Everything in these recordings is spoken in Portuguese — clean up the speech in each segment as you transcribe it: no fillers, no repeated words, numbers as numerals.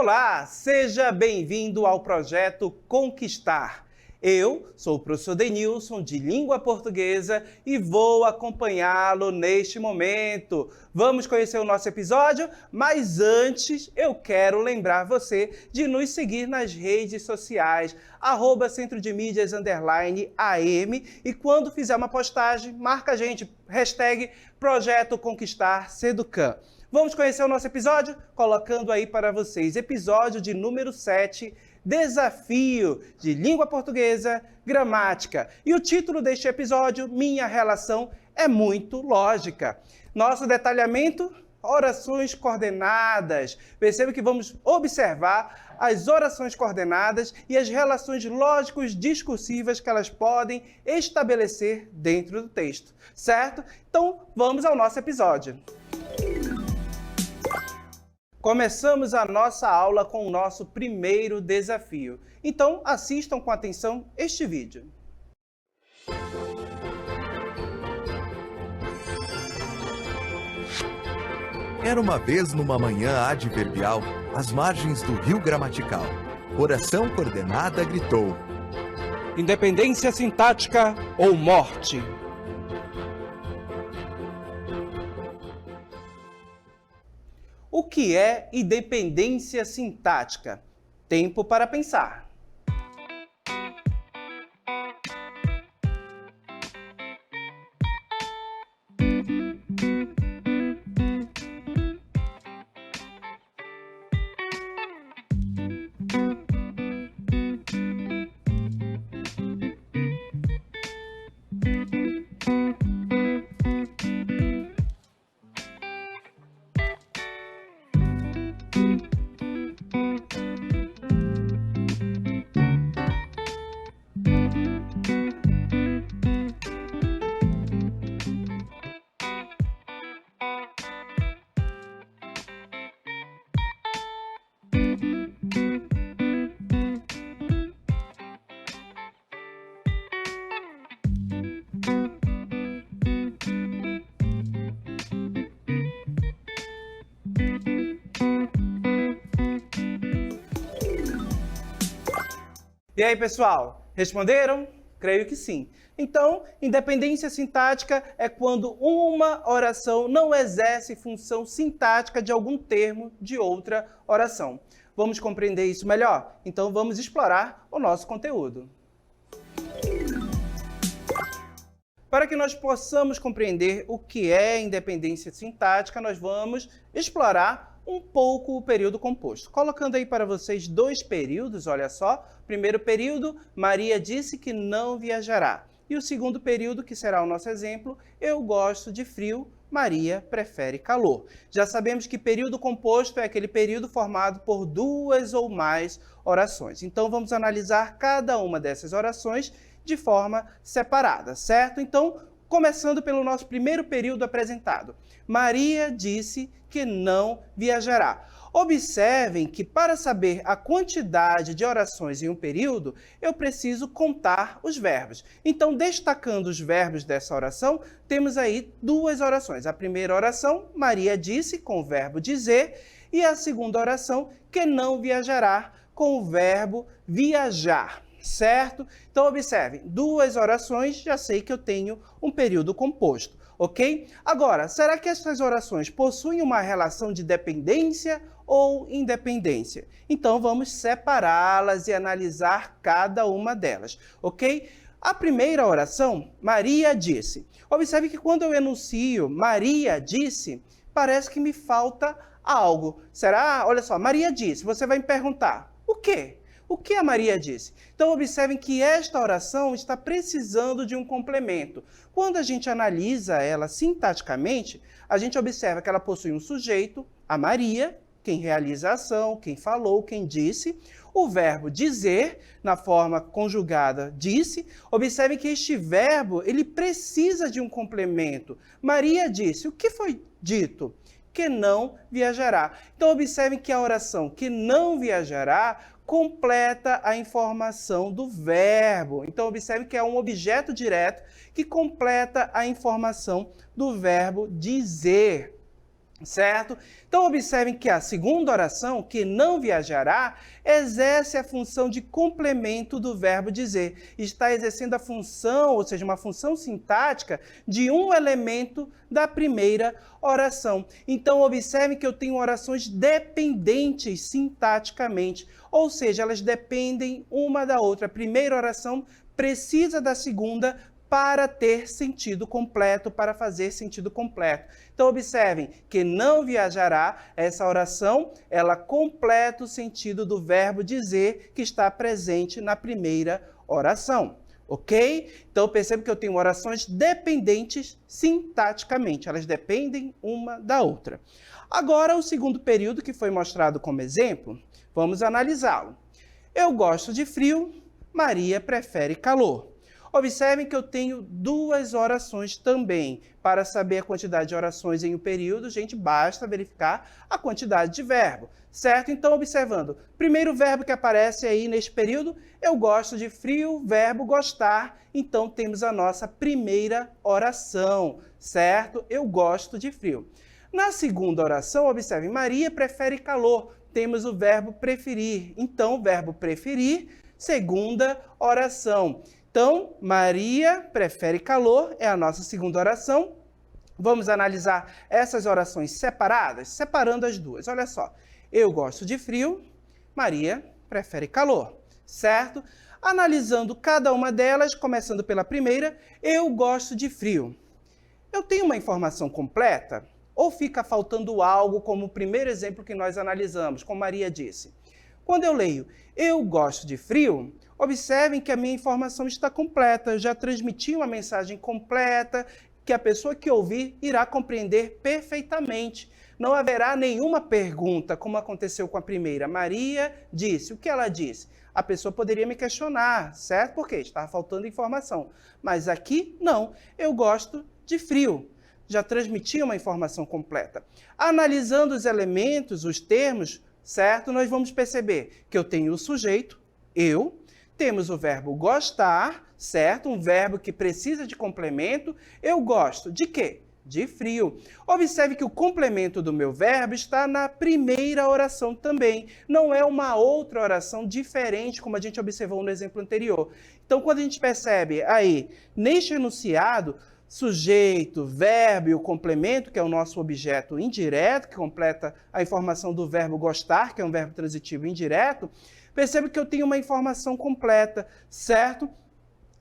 Olá, seja bem-vindo ao projeto Conquistar. Eu sou o professor Denilson, de Língua Portuguesa, e vou acompanhá-lo neste momento. Vamos conhecer o nosso episódio, mas antes eu quero lembrar você de nos seguir nas redes sociais, @Centro de Mídias _AM, e quando fizer uma postagem, marca a gente, #Projeto Conquistar Seducan. Vamos conhecer o nosso episódio? Colocando aí para vocês, episódio de número 7, Desafio de Língua Portuguesa, Gramática. E o título deste episódio, Minha Relação é Muito Lógica. Nosso detalhamento, orações coordenadas. Perceba que vamos observar as orações coordenadas e as relações lógicos discursivas que elas podem estabelecer dentro do texto, certo? Então, vamos ao nosso episódio. Começamos a nossa aula com o nosso primeiro desafio. Então, assistam com atenção este vídeo. Era uma vez numa manhã adverbial, às margens do rio Gramatical. Oração coordenada gritou: Independência sintática ou morte? O que é independência sintática? Tempo para pensar. E aí, pessoal? Responderam? Creio que sim. Então, independência sintática é quando uma oração não exerce função sintática de algum termo de outra oração. Vamos compreender isso melhor? Então, vamos explorar o nosso conteúdo. Para que nós possamos compreender o que é independência sintática, nós vamos explorar um pouco o período composto. Colocando aí para vocês dois períodos, olha só. Primeiro período, Maria disse que não viajará. E o segundo período, que será o nosso exemplo, eu gosto de frio, Maria prefere calor. Já sabemos que período composto é aquele período formado por duas ou mais orações. Então, vamos analisar cada uma dessas orações de forma separada, certo? Então, começando pelo nosso primeiro período apresentado. Maria disse que não viajará. Observem que para saber a quantidade de orações em um período, eu preciso contar os verbos. Então, destacando os verbos dessa oração, temos aí duas orações. A primeira oração, Maria disse, com o verbo dizer, e a segunda oração, que não viajará, com o verbo viajar. Certo? Então, observem, duas orações, já sei que eu tenho um período composto, ok? Agora, será que essas orações possuem uma relação de dependência ou independência? Então, vamos separá-las e analisar cada uma delas, ok? A primeira oração, Maria disse. Observe que quando eu enuncio Maria disse, parece que me falta algo. Será? Olha só, Maria disse, você vai me perguntar, o quê? O que a Maria disse? Então, observem que esta oração está precisando de um complemento. Quando a gente analisa ela sintaticamente, a gente observa que ela possui um sujeito, a Maria, quem realiza a ação, quem falou, quem disse, o verbo dizer, na forma conjugada disse. Observem que este verbo, ele precisa de um complemento. Maria disse, o que foi dito? Que não viajará. Então, observem que a oração que não viajará completa a informação do verbo. Então, observe que é um objeto direto que completa a informação do verbo dizer. Certo? Então, observem que a segunda oração, que não viajará, exerce a função de complemento do verbo dizer. Está exercendo a função, ou seja, uma função sintática de um elemento da primeira oração. Então, observem que eu tenho orações dependentes sintaticamente, ou seja, elas dependem uma da outra. A primeira oração precisa da segunda para ter sentido completo, para fazer sentido completo. Então, observem que não viajará, essa oração, ela completa o sentido do verbo dizer que está presente na primeira oração. Ok? Então, perceba que eu tenho orações dependentes sintaticamente, elas dependem uma da outra. Agora, o segundo período que foi mostrado como exemplo, vamos analisá-lo. Eu gosto de frio, Maria prefere calor. Observem que eu tenho duas orações também. Para saber a quantidade de orações em um período, gente, basta verificar a quantidade de verbo, certo? Então, observando, primeiro verbo que aparece aí neste período, eu gosto de frio, verbo gostar. Então, temos a nossa primeira oração, certo? Eu gosto de frio. Na segunda oração, observem, Maria prefere calor. Temos o verbo preferir. Então, o verbo preferir, segunda oração. Então, Maria prefere calor, é a nossa segunda oração. Vamos analisar essas orações separadas, separando as duas. Olha só, eu gosto de frio, Maria prefere calor, certo? Analisando cada uma delas, começando pela primeira, eu gosto de frio. Eu tenho uma informação completa? Ou fica faltando algo, como o primeiro exemplo que nós analisamos, como Maria disse? Quando eu leio, eu gosto de frio, observem que a minha informação está completa. Eu já transmiti uma mensagem completa que a pessoa que ouvir irá compreender perfeitamente. Não haverá nenhuma pergunta, como aconteceu com a primeira. Maria disse. O que ela disse? A pessoa poderia me questionar, certo? Porque estava faltando informação. Mas aqui, não. Eu gosto de frio. Já transmiti uma informação completa. Analisando os elementos, os termos, certo? Nós vamos perceber que eu tenho o sujeito, eu, temos o verbo gostar, certo? Um verbo que precisa de complemento. Eu gosto de quê? De frio. Observe que o complemento do meu verbo está na primeira oração também. Não é uma outra oração diferente, como a gente observou no exemplo anterior. Então, quando a gente percebe aí, neste enunciado, sujeito, verbo e o complemento, que é o nosso objeto indireto, que completa a informação do verbo gostar, que é um verbo transitivo indireto, percebe que eu tenho uma informação completa, certo?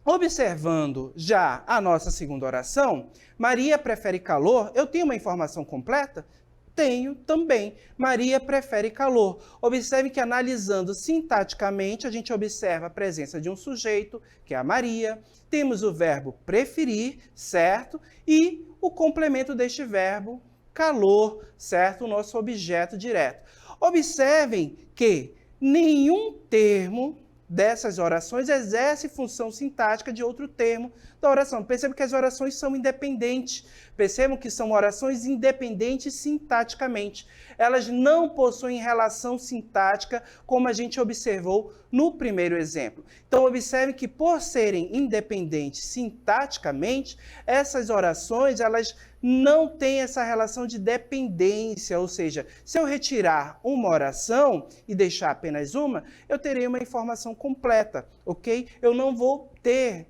Observando já a nossa segunda oração, Maria prefere calor, eu tenho uma informação completa? Tenho também. Maria prefere calor. Observe que analisando sintaticamente, a gente observa a presença de um sujeito, que é a Maria, temos o verbo preferir, certo? E o complemento deste verbo, calor, certo? O nosso objeto direto. Observem que nenhum termo dessas orações exerce função sintática de outro termo da oração. Percebam que as orações são independentes. Percebam que são orações independentes sintaticamente. Elas não possuem relação sintática, como a gente observou no primeiro exemplo. Então, observe que, por serem independentes sintaticamente, essas orações, elas não têm essa relação de dependência, ou seja, se eu retirar uma oração e deixar apenas uma, eu terei uma informação completa, ok? Eu não vou ter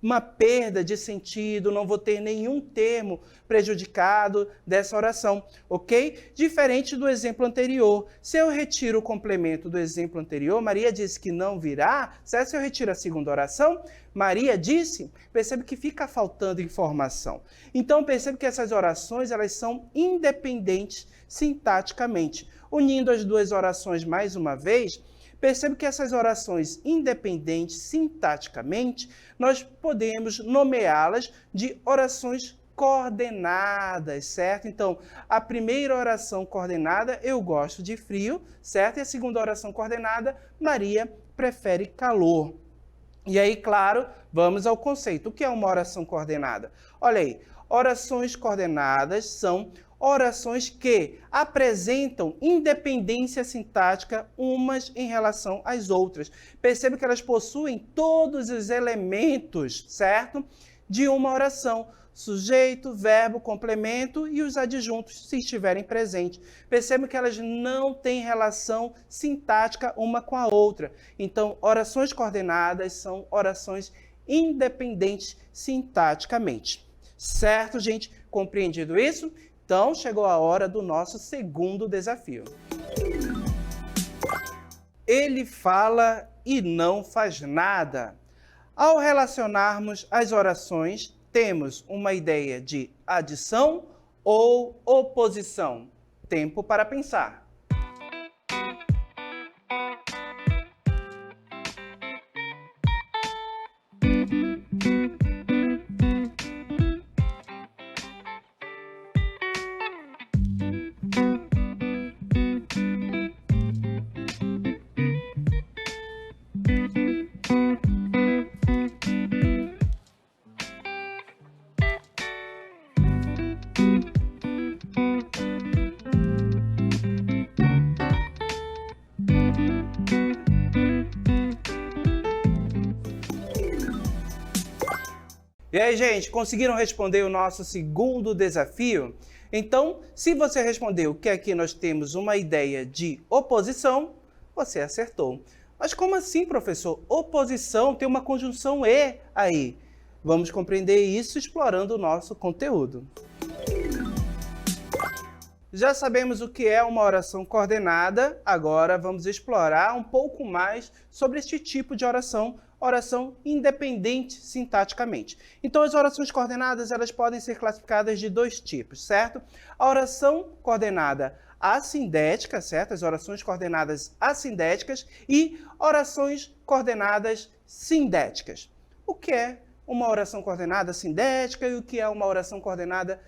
uma perda de sentido, não vou ter nenhum termo prejudicado dessa oração, ok? Diferente do exemplo anterior. Se eu retiro o complemento do exemplo anterior, Maria disse que não virá, certo? Se eu retiro a segunda oração, Maria disse, percebe que fica faltando informação. Então, percebe que essas orações, elas são independentes sintaticamente. Unindo as duas orações mais uma vez, percebe que essas orações independentes sintaticamente, nós podemos nomeá-las de orações coordenadas, certo? Então, a primeira oração coordenada, eu gosto de frio, certo? E a segunda oração coordenada, Maria prefere calor. E aí, claro, vamos ao conceito. O que é uma oração coordenada? Olha aí, orações coordenadas são orações que apresentam independência sintática umas em relação às outras. Perceba que elas possuem todos os elementos, certo? de uma oração. Sujeito, verbo, complemento e os adjuntos, se estiverem presentes. Percebam que elas não têm relação sintática uma com a outra. Então, orações coordenadas são orações independentes sintaticamente. Certo, gente? Compreendido isso? Então, chegou a hora do nosso segundo desafio. Ele fala e não faz nada. Ao relacionarmos as orações, temos uma ideia de adição ou oposição. Tempo para pensar. E aí, gente, conseguiram responder o nosso segundo desafio? Então, se você respondeu que aqui nós temos uma ideia de oposição, você acertou. Mas como assim, professor? Oposição tem uma conjunção E aí. Vamos compreender isso explorando o nosso conteúdo. Já sabemos o que é uma oração coordenada, agora vamos explorar um pouco mais sobre este tipo de oração independente sintaticamente. Então, as orações coordenadas elas podem ser classificadas de dois tipos, certo? A oração coordenada assindética, certo? As orações coordenadas assindéticas e orações coordenadas sindéticas. O que é uma oração coordenada sindética e o que é uma oração coordenada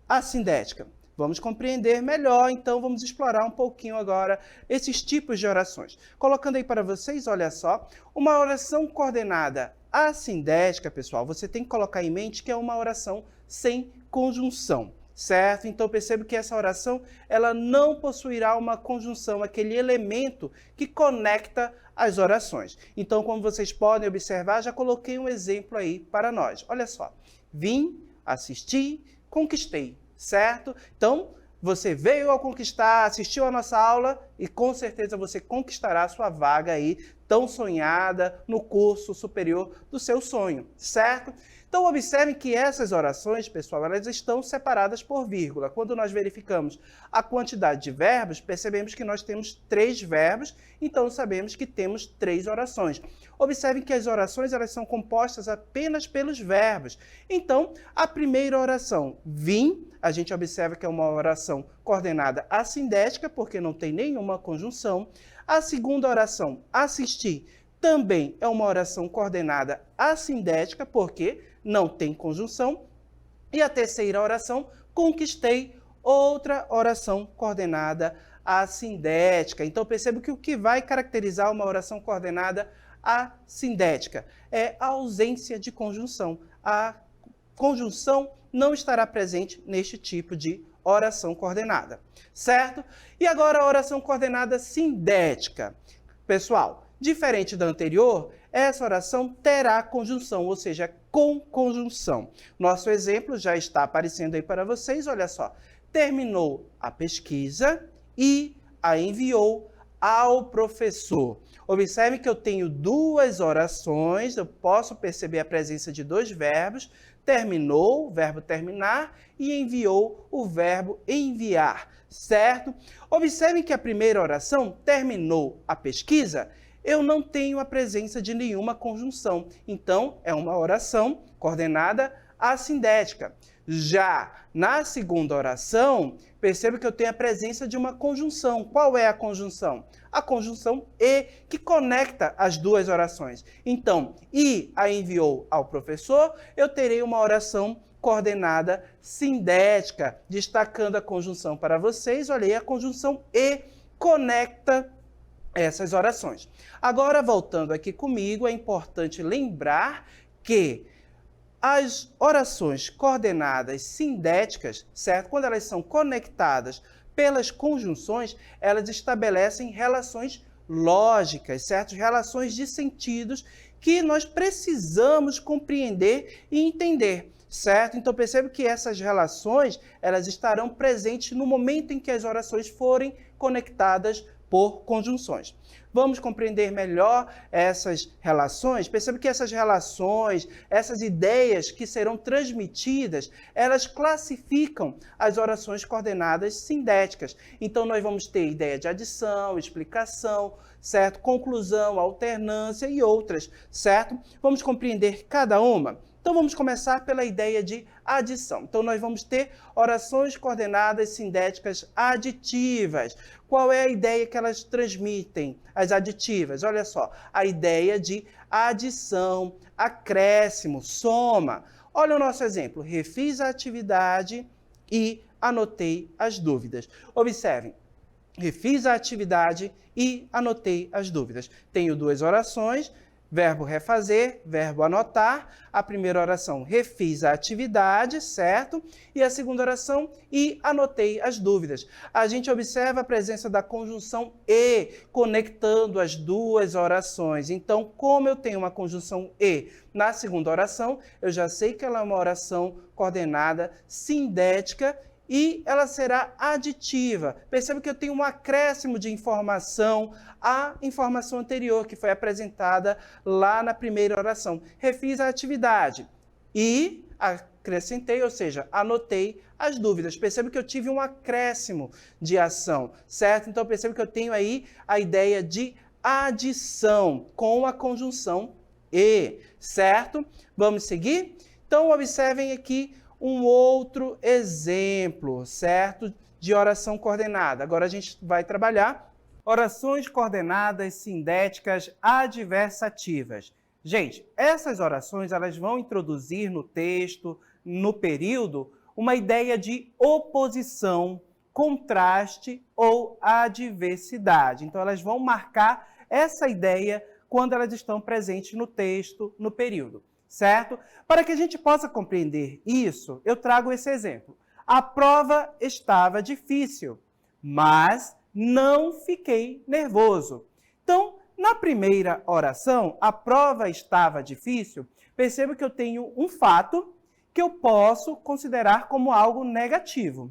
assindética? Vamos compreender melhor, então vamos explorar um pouquinho agora esses tipos de orações. Colocando aí para vocês, olha só, uma oração coordenada assindética, pessoal, você tem que colocar em mente que é uma oração sem conjunção, certo? Então perceba que essa oração, ela não possuirá uma conjunção, aquele elemento que conecta as orações. Então, como vocês podem observar, já coloquei um exemplo aí para nós. Olha só, vim, assisti, conquistei. Certo? Então, você veio ao conquistar, assistiu a nossa aula e com certeza você conquistará a sua vaga aí, tão sonhada, no curso superior do seu sonho, certo? Então, observem que essas orações, pessoal, elas estão separadas por vírgula. Quando nós verificamos a quantidade de verbos, percebemos que nós temos 3 verbos, então sabemos que temos 3 orações. Observem que as orações elas são compostas apenas pelos verbos. Então, a primeira oração, vim, a gente observa que é uma oração coordenada assindética, porque não tem nenhuma conjunção. A segunda oração, assisti, também é uma oração coordenada assindética, porque não tem conjunção. E a terceira oração, conquistei, outra oração coordenada assindética. Então, perceba que o que vai caracterizar uma oração coordenada assindética é a ausência de conjunção. A conjunção não estará presente neste tipo de oração coordenada, certo? E agora a oração coordenada sindética. Pessoal, diferente da anterior, essa oração terá conjunção, ou seja, com conjunção. Nosso exemplo já está aparecendo aí para vocês, olha só. Terminou a pesquisa e a enviou ao professor. Observe que eu tenho 2 orações, eu posso perceber a presença de 2 verbos, terminou, o verbo terminar, e enviou, o verbo enviar, certo? Observem que a primeira oração, terminou a pesquisa, eu não tenho a presença de nenhuma conjunção. Então, é uma oração coordenada assindética. Já na segunda oração, perceba que eu tenho a presença de uma conjunção. Qual é a conjunção? A conjunção E, que conecta as 2 orações. Então, e a enviou ao professor, eu terei uma oração coordenada sindética. Destacando a conjunção para vocês, olha aí, a conjunção E conecta essas orações. Agora, voltando aqui comigo, é importante lembrar que as orações coordenadas sindéticas, certo? Quando elas são conectadas pelas conjunções, elas estabelecem relações lógicas, certo? Relações de sentidos que nós precisamos compreender e entender, certo? Então percebe que essas relações, elas estarão presentes no momento em que as orações forem conectadas por conjunções. Vamos compreender melhor essas relações? Percebe que essas relações, essas ideias que serão transmitidas, elas classificam as orações coordenadas sindéticas. Então nós vamos ter ideia de adição, explicação, certo? Conclusão, alternância e outras, certo? Vamos compreender cada uma? Então vamos começar pela ideia de adição. Então nós vamos ter orações coordenadas sindéticas aditivas. Qual é a ideia que elas transmitem, as aditivas? Olha só, a ideia de adição, acréscimo, soma. Olha o nosso exemplo, refiz a atividade e anotei as dúvidas. Observem, refiz a atividade e anotei as dúvidas. Tenho duas orações, verbo refazer, verbo anotar. A primeira oração, refiz a atividade, certo? E a segunda oração, e anotei as dúvidas. A gente observa a presença da conjunção e, conectando as duas orações. Então, como eu tenho uma conjunção e na segunda oração, eu já sei que ela é uma oração coordenada sindética e ela será aditiva. Perceba que eu tenho um acréscimo de informação à informação anterior, que foi apresentada lá na primeira oração. Refiz a atividade e acrescentei, ou seja, anotei as dúvidas. Perceba que eu tive um acréscimo de ação, certo? Então, perceba que eu tenho aí a ideia de adição com a conjunção e, certo? Vamos seguir? Então, observem aqui um outro exemplo, certo? De oração coordenada. Agora a gente vai trabalhar orações coordenadas sindéticas adversativas. Gente, essas orações elas vão introduzir no texto, no período, uma ideia de oposição, contraste ou adversidade. Então elas vão marcar essa ideia quando elas estão presentes no texto, no período. Certo? Para que a gente possa compreender isso, eu trago esse exemplo. A prova estava difícil, mas não fiquei nervoso. Então, na primeira oração, a prova estava difícil, perceba que eu tenho um fato que eu posso considerar como algo negativo,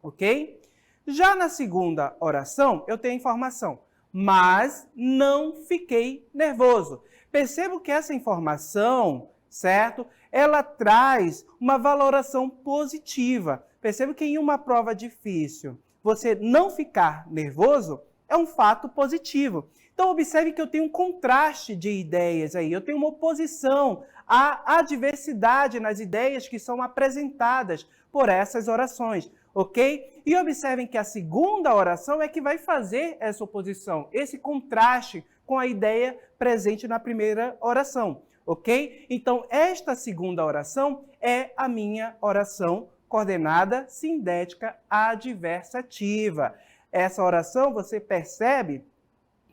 ok? Já na segunda oração, eu tenho a informação, mas não fiquei nervoso. Percebo que essa informação, certo? Ela traz uma valoração positiva. Percebo que em uma prova difícil, você não ficar nervoso é um fato positivo. Então, observe que eu tenho um contraste de ideias aí. Eu tenho uma oposição à adversidade nas ideias que são apresentadas por essas orações, ok? E observem que a segunda oração é que vai fazer essa oposição, esse contraste com a ideia presente na primeira oração, ok? Então, esta segunda oração é a minha oração coordenada sindética adversativa. Essa oração, você percebe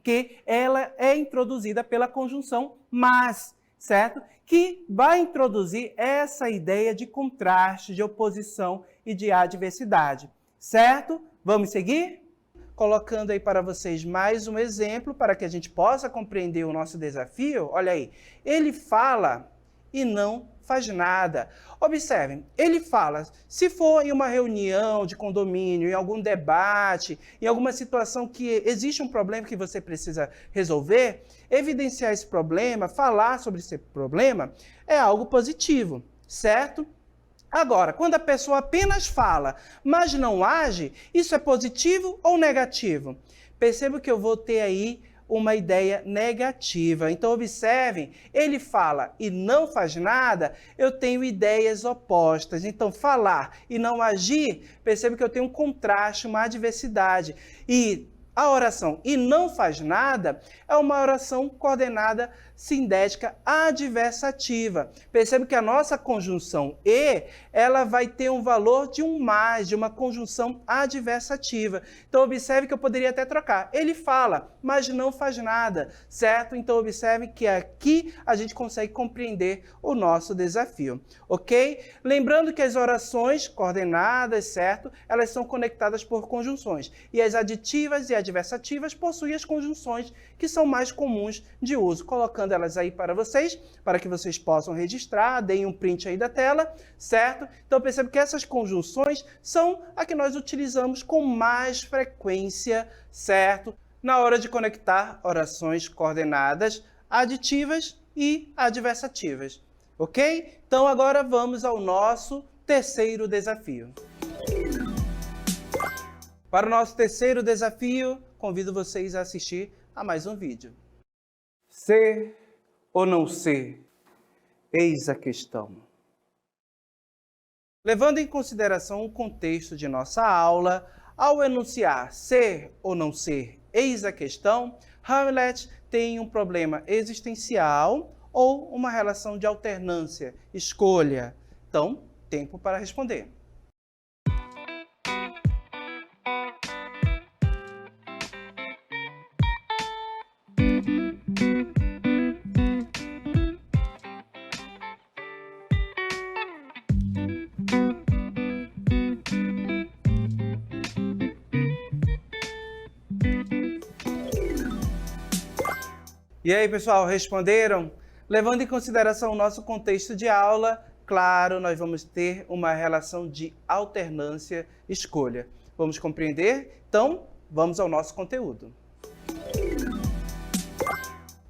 que ela é introduzida pela conjunção mas, certo? Que vai introduzir essa ideia de contraste, de oposição e de adversidade, certo? Vamos seguir? Colocando aí para vocês mais um exemplo para que a gente possa compreender o nosso desafio. Olha aí, ele fala e não faz nada. Observem, ele fala, se for em uma reunião de condomínio, em algum debate, em alguma situação que existe um problema que você precisa resolver, evidenciar esse problema, falar sobre esse problema, é algo positivo, certo? Agora, quando a pessoa apenas fala, mas não age, isso é positivo ou negativo? Perceba que eu vou ter aí uma ideia negativa. Então, observem, ele fala e não faz nada, eu tenho ideias opostas. Então, falar e não agir, perceba que eu tenho um contraste, uma adversidade. E a oração e não faz nada é uma oração coordenada sindética adversativa. Percebe que a nossa conjunção e, ela vai ter um valor de um mais, de uma conjunção adversativa. Então, observe que eu poderia até trocar. Ele fala, mas não faz nada, certo? Então, observe que aqui a gente consegue compreender o nosso desafio, ok? Lembrando que as orações coordenadas, certo? Elas são conectadas por conjunções. E as aditivas e adversativas possuem as conjunções que são mais comuns de uso. Colocando elas aí para vocês, para que vocês possam registrar, deem um print aí da tela, certo? Então perceba que essas conjunções são a que nós utilizamos com mais frequência, certo? Na hora de conectar orações coordenadas aditivas e adversativas, ok? Então agora vamos ao nosso terceiro desafio. Para o nosso terceiro desafio, convido vocês a assistir a mais um vídeo. Ser ou não ser? Eis a questão. Levando em consideração o contexto de nossa aula, ao enunciar ser ou não ser, eis a questão, Hamlet tem um problema existencial ou uma relação de alternância, escolha. Então, tempo para responder. E aí, pessoal, responderam? Levando em consideração o nosso contexto de aula, claro, nós vamos ter uma relação de alternância escolha. Vamos compreender? Então, vamos ao nosso conteúdo.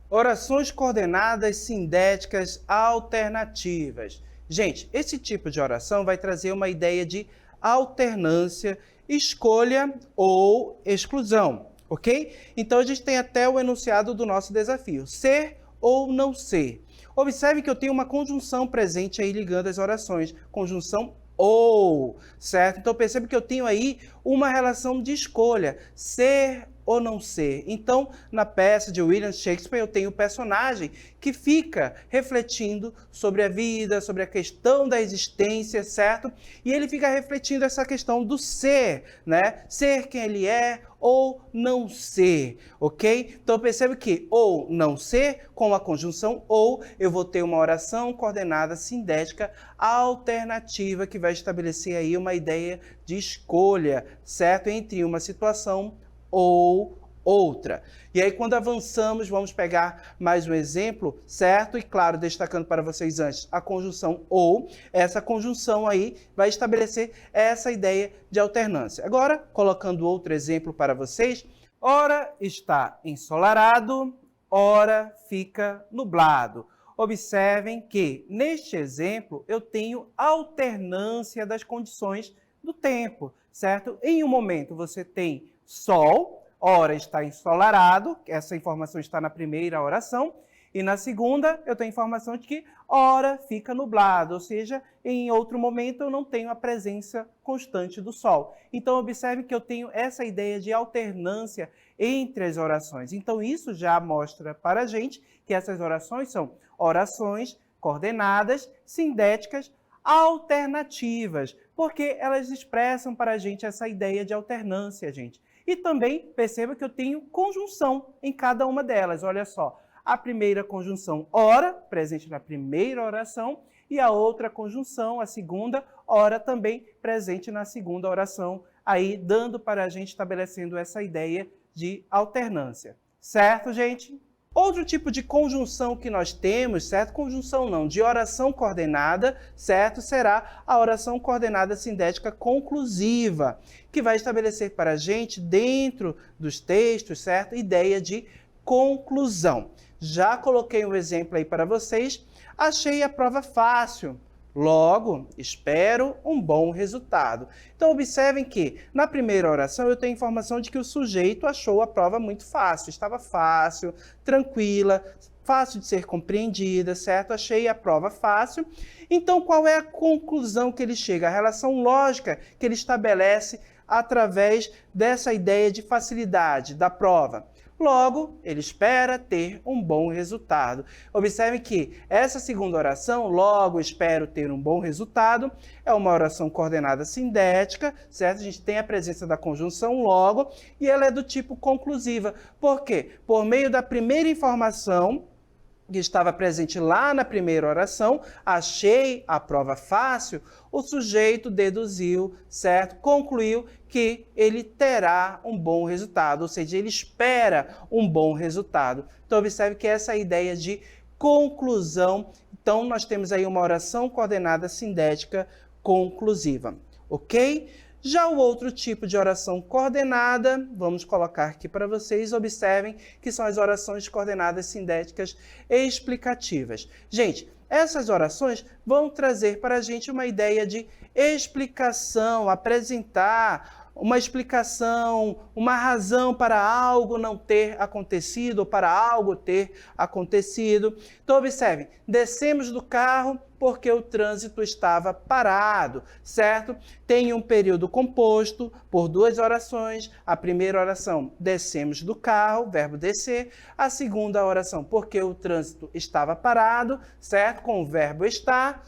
Orações coordenadas sindéticas alternativas. Gente, esse tipo de oração vai trazer uma ideia de alternância, escolha ou exclusão. Ok? Então, a gente tem até o enunciado do nosso desafio. Ser ou não ser. Observe que eu tenho uma conjunção presente aí ligando as orações. Conjunção ou, certo? Então, percebe que eu tenho aí uma relação de escolha. Ser ou não ser. Então, na peça de William Shakespeare, eu tenho o personagem que fica refletindo sobre a vida, sobre a questão da existência, certo? E ele fica refletindo essa questão do ser, né? Ser quem ele é ou não ser, ok? Então, percebe que ou não ser, com a conjunção ou, eu vou ter uma oração coordenada sindética alternativa que vai estabelecer aí uma ideia de escolha, certo? Entre uma situação ou outra. E aí, quando avançamos, vamos pegar mais um exemplo, certo? E claro, destacando para vocês antes a conjunção ou, essa conjunção aí vai estabelecer essa ideia de alternância. Agora, colocando outro exemplo para vocês, ora está ensolarado, ora fica nublado. Observem que, neste exemplo, eu tenho alternância das condições do tempo, certo? Em um momento você tem sol, ora está ensolarado, essa informação está na primeira oração, e na segunda eu tenho informação de que ora fica nublado, ou seja, em outro momento eu não tenho a presença constante do sol. Então observe que eu tenho essa ideia de alternância entre as orações. Então isso já mostra para a gente que essas orações são orações coordenadas, sindéticas, alternativas, porque elas expressam para a gente essa ideia de alternância, gente. E também perceba que eu tenho conjunção em cada uma delas. Olha só, a primeira conjunção ora, presente na primeira oração, e a outra conjunção, a segunda, ora, também presente na segunda oração, aí dando para a gente, estabelecendo essa ideia de alternância. Certo, gente? Outro tipo de conjunção que nós temos, certo? Conjunção não, de oração coordenada, certo? Será a oração coordenada sindética conclusiva, que vai estabelecer para a gente, dentro dos textos, certo? Ideia de conclusão. Já coloquei um exemplo aí para vocês. Achei a prova fácil. Logo, espero um bom resultado. Então, observem que, na primeira oração, eu tenho informação de que o sujeito achou a prova muito fácil. Estava fácil, tranquila, fácil de ser compreendida, certo? Achei a prova fácil. Então, qual é a conclusão que ele chega? A relação lógica que ele estabelece através dessa ideia de facilidade da prova. Logo, ele espera ter um bom resultado. Observe que essa segunda oração, logo espero ter um bom resultado, é uma oração coordenada sindética, certo? A gente tem a presença da conjunção logo e ela é do tipo conclusiva. Por quê? Por meio da primeira informação, que estava presente lá na primeira oração, achei a prova fácil, o sujeito deduziu, certo? Concluiu que ele terá um bom resultado, ou seja, ele espera um bom resultado. Então, observe que essa é a ideia de conclusão. Então, nós temos aí uma oração coordenada sindética conclusiva, ok? Já o outro tipo de oração coordenada, vamos colocar aqui para vocês, observem que são as orações coordenadas sindéticas explicativas. Gente, essas orações vão trazer para a gente uma ideia de explicação, apresentar uma explicação, uma razão para algo não ter acontecido ou para algo ter acontecido. Então, observem, descemos do carro porque o trânsito estava parado, certo? Tem um período composto por duas orações. A primeira oração, descemos do carro, verbo descer. A segunda oração, porque o trânsito estava parado, certo? Com o verbo estar.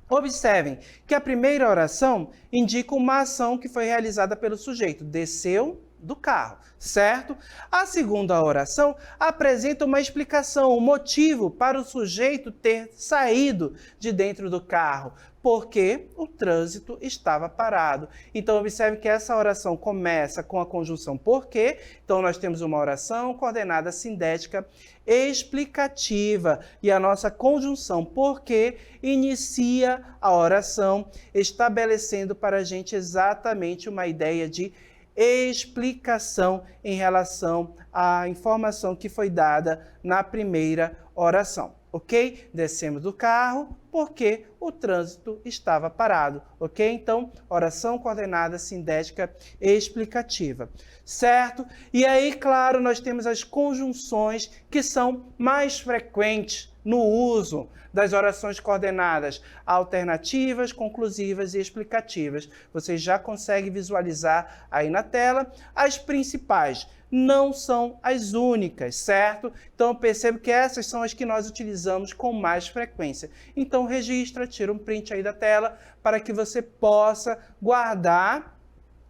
Observem que a primeira oração indica uma ação que foi realizada pelo sujeito, desceu do carro, certo? A segunda oração apresenta uma explicação, um motivo para o sujeito ter saído de dentro do carro, porque o trânsito estava parado. Então, observe que essa oração começa com a conjunção porque. Então, nós temos uma oração coordenada sindética explicativa e a nossa conjunção porque inicia a oração estabelecendo para a gente exatamente uma ideia de explicação em relação à informação que foi dada na primeira oração, ok? Descemos do carro porque o trânsito estava parado, ok? Então, oração coordenada sindética explicativa, certo? E aí, claro, nós temos as conjunções que são mais frequentes no uso das orações coordenadas alternativas, conclusivas e explicativas. Você já consegue visualizar aí na tela as principais. Não são as únicas, certo? Então, eu percebo que essas são as que nós utilizamos com mais frequência. Então, registra, tira um print aí da tela para que você possa guardar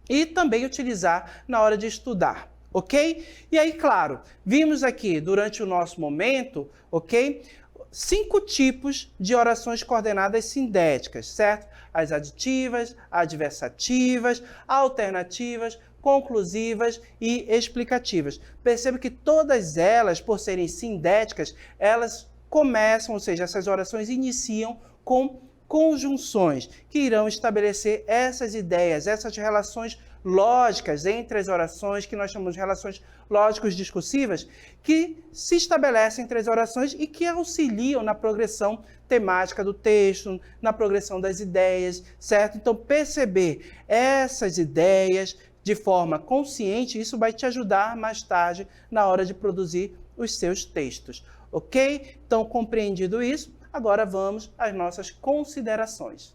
e também utilizar na hora de estudar, ok? E aí, claro, vimos aqui durante o nosso momento, ok? 5 tipos de orações coordenadas sindéticas, certo? As aditivas, adversativas, alternativas, conclusivas e explicativas. Perceba que todas elas, por serem sindéticas, elas começam, ou seja, essas orações iniciam com conjunções que irão estabelecer essas ideias, essas relações lógicas entre as orações, que nós chamamos de relações lógicos-discursivas, que se estabelecem entre as orações e que auxiliam na progressão temática do texto, na progressão das ideias, certo? Então, perceber essas ideias de forma consciente, isso vai te ajudar mais tarde na hora de produzir os seus textos, ok? Então, compreendido isso, agora vamos às nossas considerações.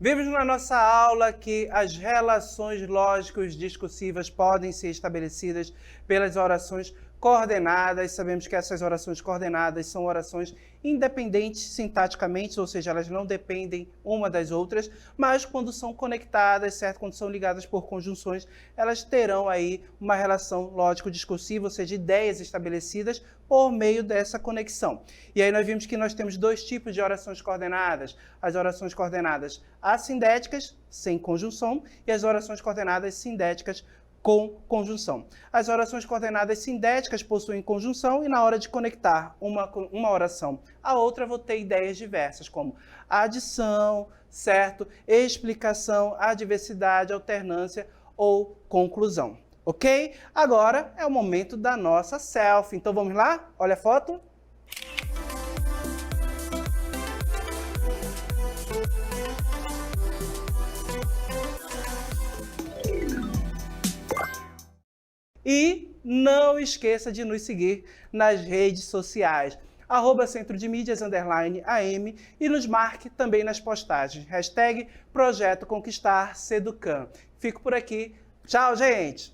Vimos na nossa aula que as relações lógicos discursivas podem ser estabelecidas pelas orações coordenadas. Sabemos que essas orações coordenadas são orações independentes sintaticamente, ou seja, elas não dependem uma das outras, mas quando são conectadas, certo? Quando são ligadas por conjunções, elas terão aí uma relação lógico-discursiva, ou seja, ideias estabelecidas por meio dessa conexão. E aí nós vimos que nós temos 2 tipos de orações coordenadas, as orações coordenadas assindéticas, sem conjunção, e as orações coordenadas sindéticas com conjunção. As orações coordenadas sindéticas possuem conjunção e na hora de conectar uma oração à outra, vou ter ideias diversas, como adição, certo? Explicação, adversidade, alternância ou conclusão, ok? Agora é o momento da nossa selfie. Então vamos lá? Olha a foto. E não esqueça de nos seguir nas redes sociais, @centrodemídias_am e nos marque também nas postagens, #Projeto Conquistar Seducam. Fico por aqui. Tchau, gente!